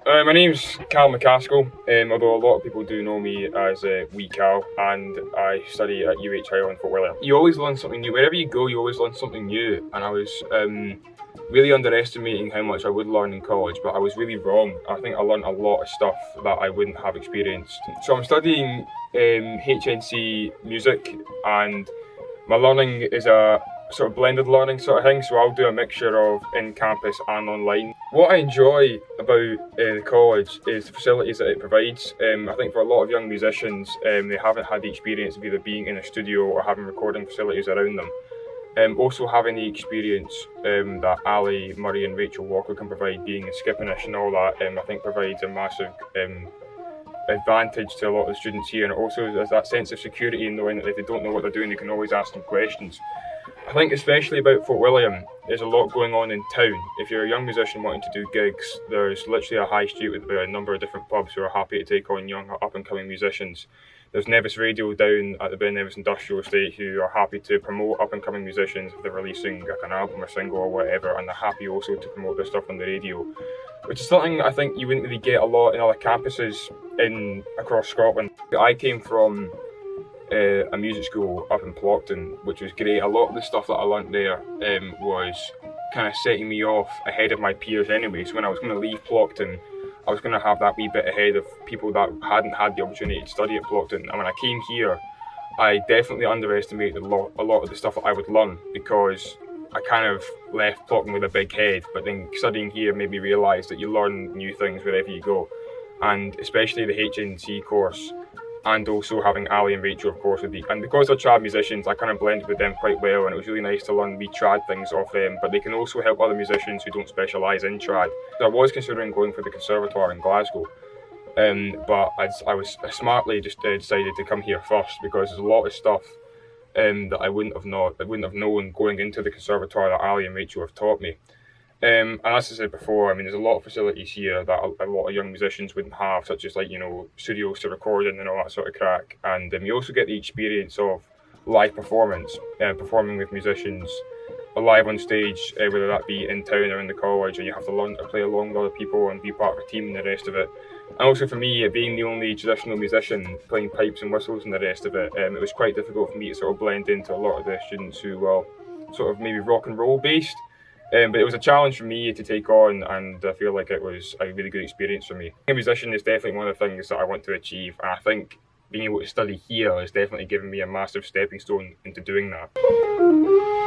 My name's Calum MacAskill, although a lot of people do know me as Wee Cal, and I study at UHI in Fort William. You always learn something new. Wherever you go, you always learn something new, and I was really underestimating how much I would learn in college, but I was really wrong. I think I learned a lot of stuff that I wouldn't have experienced. So I'm studying HNC music, and my learning is a sort of blended learning sort of thing, so I'll do a mixture of in-campus and online. What I enjoy about the college is the facilities that it provides. I think for a lot of young musicians, they haven't had the experience of either being in a studio or having recording facilities around them. Also having the experience that Ali, Murray and Rachel Walker can provide, being in Skipponish and all that, I think provides a massive advantage to a lot of the students here, and also there's that sense of security in knowing that if they don't know what they're doing, they can always ask them questions. I think especially about Fort William, there's a lot going on in town. If you're a young musician wanting to do gigs, there's literally a high street with a number of different pubs who are happy to take on young up-and-coming musicians. There's Nevis Radio down at the Ben Nevis Industrial Estate who are happy to promote up-and-coming musicians if they're releasing like an album or single or whatever, and they're happy also to promote their stuff on the radio, which is something I think you wouldn't really get a lot in other campuses across Scotland. I came from a music school up in Plockton, which was great. A lot of the stuff that I learnt there was kind of setting me off ahead of my peers anyway. So when I was going to leave Plockton, I was going to have that wee bit ahead of people that hadn't had the opportunity to study at Plockton. And when I came here, I definitely underestimated a lot of the stuff that I would learn, because I kind of left Plockton with a big head, but then studying here made me realise that you learn new things wherever you go. And especially the HNC course, and also having Ali and Rachel, of course, and because they're trad musicians, I kind of blended with them quite well, and it was really nice to learn wee trad things off them, but they can also help other musicians who don't specialise in trad. So I was considering going for the conservatoire in Glasgow, but I smartly just decided to come here first, because there's a lot of stuff that I wouldn't have known going into the conservatoire that Ali and Rachel have taught me. And as I said before, I mean, there's a lot of facilities here that a lot of young musicians wouldn't have, such as, like, you know, studios to record in and all that sort of crack. And you also get the experience of live performance, performing with musicians live on stage, whether that be in town or in the college, and you have to learn to play along with other people and be part of a team and the rest of it. And also for me, being the only traditional musician playing pipes and whistles and the rest of it, it was quite difficult for me to sort of blend into a lot of the students who were sort of maybe rock and roll based. But it was a challenge for me to take on, and I feel like it was a really good experience for me. Being a musician is definitely one of the things that I want to achieve, and I think being able to study here has definitely given me a massive stepping stone into doing that.